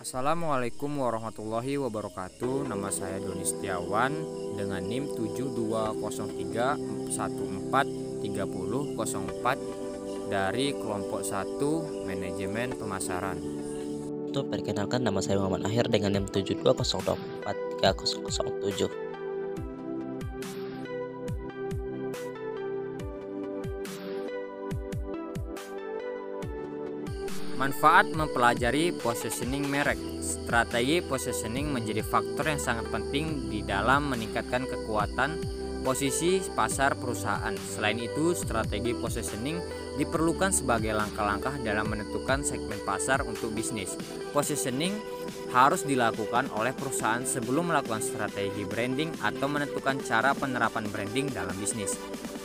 Assalamualaikum warahmatullahi wabarakatuh. Nama saya Doni Setiawan dengan NIM 7203143004 dari kelompok 1 Manajemen Pemasaran. Untuk perkenalkan, nama saya Muhammad Akhir dengan NIM 7202430007. Manfaat mempelajari positioning merek. Strategi positioning menjadi faktor yang sangat penting di dalam meningkatkan kekuatan posisi pasar perusahaan. Selain itu, strategi positioning diperlukan sebagai langkah-langkah dalam menentukan segmen pasar untuk bisnis. Positioning harus dilakukan oleh perusahaan sebelum melakukan strategi branding atau menentukan cara penerapan branding dalam bisnis.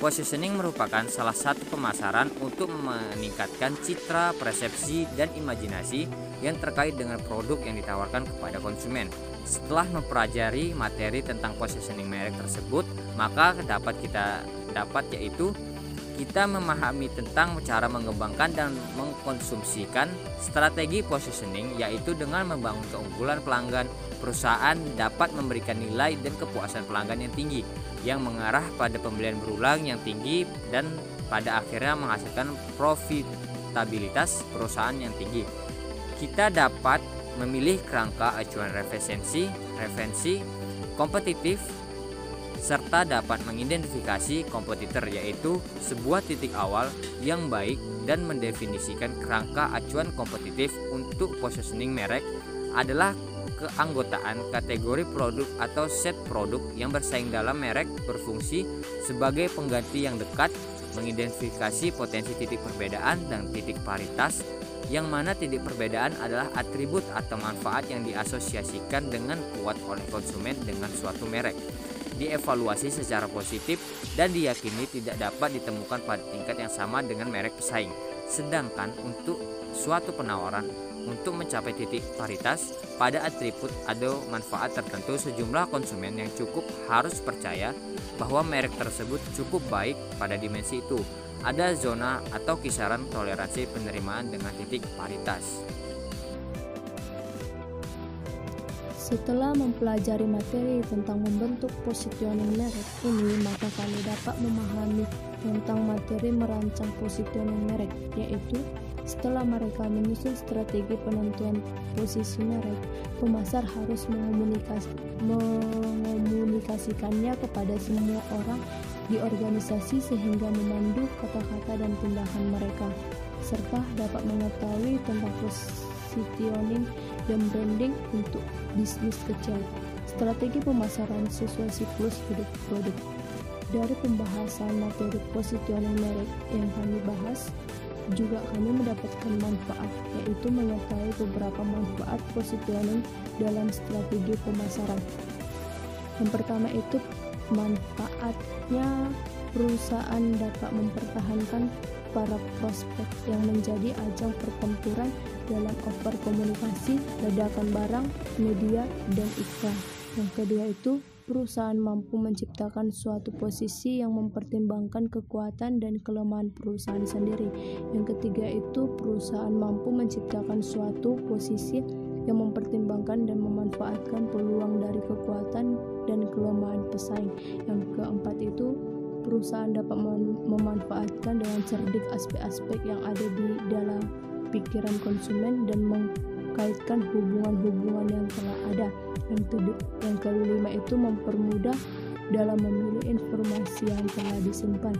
Positioning merupakan salah satu pemasaran untuk meningkatkan citra, persepsi, dan imajinasi yang terkait dengan produk yang ditawarkan kepada konsumen. Setelah mempelajari materi tentang positioning merek tersebut, maka yaitu kita memahami tentang cara mengembangkan dan mengkonsumsikan strategi positioning, yaitu dengan membangun keunggulan pelanggan. Perusahaan dapat memberikan nilai dan kepuasan pelanggan yang tinggi yang mengarah pada pembelian berulang yang tinggi dan pada akhirnya menghasilkan profitabilitas perusahaan yang tinggi. Kita dapat memilih kerangka acuan referensi kompetitif serta dapat mengidentifikasi kompetitor, yaitu sebuah titik awal yang baik, dan mendefinisikan kerangka acuan kompetitif untuk positioning merek adalah keanggotaan kategori produk atau set produk yang bersaing dalam merek, berfungsi sebagai pengganti yang dekat, mengidentifikasi potensi titik perbedaan dan titik paritas, yang mana titik perbedaan adalah atribut atau manfaat yang diasosiasikan dengan kuat oleh konsumen dengan suatu merek, dievaluasi secara positif dan diyakini tidak dapat ditemukan pada tingkat yang sama dengan merek pesaing. Sedangkan untuk suatu penawaran untuk mencapai titik paritas pada atribut atau manfaat tertentu, sejumlah konsumen yang cukup harus percaya bahwa merek tersebut cukup baik pada dimensi itu. Ada zona atau kisaran toleransi penerimaan dengan titik paritas. Setelah mempelajari materi tentang membentuk positioning merek ini, maka kami dapat memahami tentang materi merancang positioning merek, yaitu setelah mereka menyusun strategi penentuan posisi merek, pemasar harus mengkomunikasikannya kepada semua orang di organisasi sehingga memandu kata-kata dan tindakan mereka, serta dapat mengetahui tentang positioning dan branding untuk bisnis kecil. Strategi pemasaran sesuai siklus hidup produk. Dari pembahasan materi positioning merek yang kami bahas, juga kami mendapatkan manfaat, yaitu mengetahui beberapa manfaat positioning dalam strategi pemasaran. Yang pertama itu manfaatnya, perusahaan dapat mempertahankan para prospek yang menjadi ajang pertempuran dalam offer komunikasi, ledakan barang, media, dan iklan. Yang kedua itu perusahaan mampu menciptakan suatu posisi yang mempertimbangkan kekuatan dan kelemahan perusahaan sendiri. Yang ketiga itu perusahaan mampu menciptakan suatu posisi yang mempertimbangkan dan memanfaatkan peluang dari kekuatan dan kelemahan pesaing. Yang keempat itu perusahaan dapat memanfaatkan dengan cerdik aspek-aspek yang ada di dalam pikiran konsumen dan mengkaitkan hubungan-hubungan yang telah ada. Yang kelima itu mempermudah dalam memilih informasi yang telah disimpan.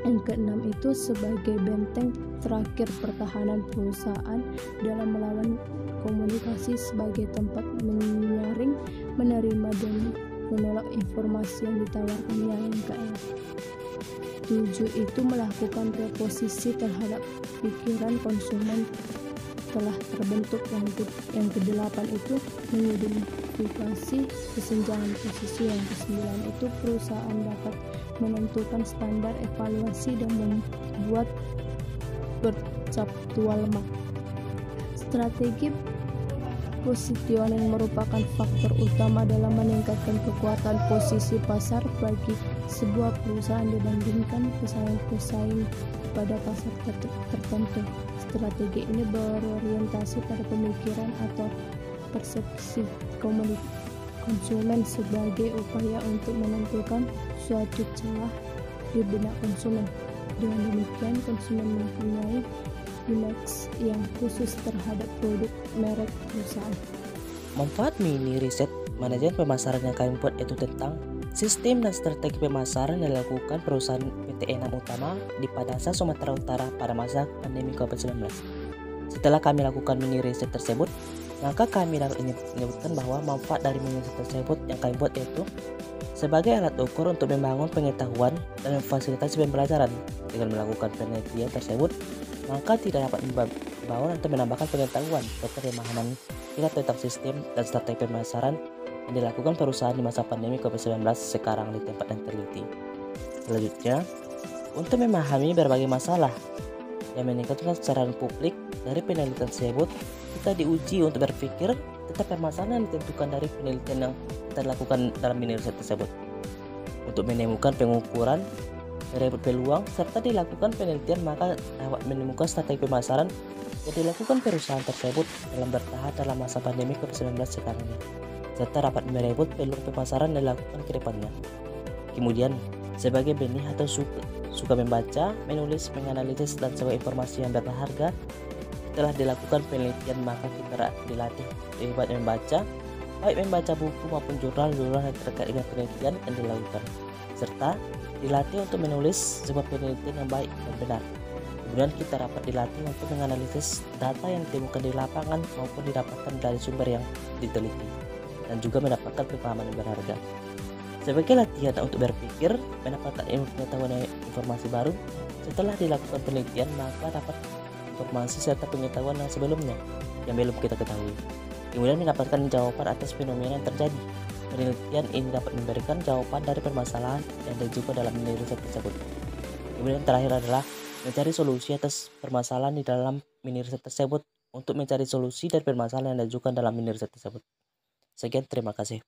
Yang keenam itu sebagai benteng terakhir pertahanan perusahaan dalam melawan komunikasi sebagai tempat menyaring, menerima, dan menolak informasi yang ditawarkannya. Yang ke-7 itu melakukan reposisi terhadap pikiran konsumen telah terbentuk. Yang ke-8 itu mengidentifikasi kesenjangan posisi. Yang ke-9 itu perusahaan dapat menentukan standar evaluasi dan membuat perceptual lemak. Strategi positioning merupakan faktor utama dalam meningkatkan kekuatan posisi pasar bagi sebuah perusahaan dibandingkan pesaing-pesaing pada pasar tertentu. Strategi ini berorientasi pada pemikiran atau persepsi konsumen sebagai upaya untuk menentukan suatu celah di benak konsumen. Dengan demikian, konsumen mempunyai indeks yang khusus terhadap produk merek perusahaan. Manfaat mini riset manajemen pemasaran yang kami buat itu tentang sistem dan strategi pemasaran yang dilakukan perusahaan PT Enam Utama di Padasa, Sumatera Utara pada masa pandemi COVID-19. Setelah kami lakukan mini riset tersebut, maka kami dapat menyebutkan bahwa manfaat dari mini riset tersebut yang kami buat yaitu sebagai alat ukur untuk membangun pengetahuan dan memfasilitasi pembelajaran. Dengan melakukan penelitian tersebut, maka tidak dapat membangun atau menambahkan pengetahuan serta pemahaman kita tentang sistem dan strategi pemasaran yang dilakukan perusahaan di masa pandemi COVID-19 sekarang di tempat yang teliti. Selanjutnya, untuk memahami berbagai masalah yang meningkatkan kesadaran publik dari penelitian tersebut, kita diuji untuk berpikir tentang permasalahan yang ditentukan dari penelitian yang kita lakukan dalam mini riset tersebut. Untuk menemukan pengukuran variabel peluang serta dilakukan penelitian, maka dapat menemukan strategi pemasaran yang dilakukan perusahaan tersebut dalam bertahan dalam masa pandemi COVID-19 sekarang ini, serta dapat merebut peluang pemasaran yang dilakukan ke depannya. Kemudian, sebagai benih atau suka membaca, menulis, menganalisis, dan sebuah informasi yang berharga, setelah dilakukan penelitian, maka kita dilatih hebat membaca, baik membaca buku maupun jurnal-jurnal yang terkait dengan penelitian yang dilakukan, serta dilatih untuk menulis sebuah penelitian yang baik dan benar. Kemudian kita dapat dilatih untuk menganalisis data yang ditemukan di lapangan maupun didapatkan dari sumber yang diteliti, dan juga mendapatkan pemahaman yang berharga. Sebagai latihan untuk berpikir, mendapatkan pengetahuan informasi baru, setelah dilakukan penelitian, maka dapat informasi serta pengetahuan yang sebelumnya yang belum kita ketahui. Kemudian mendapatkan jawaban atas fenomena yang terjadi. Penelitian ini dapat memberikan jawaban dari permasalahan yang ada juga dalam mini riset tersebut. Kemudian terakhir adalah mencari solusi atas permasalahan di dalam mini riset tersebut untuk mencari solusi dari permasalahan yang ada juga dalam mini riset tersebut. Sekian, terima kasih.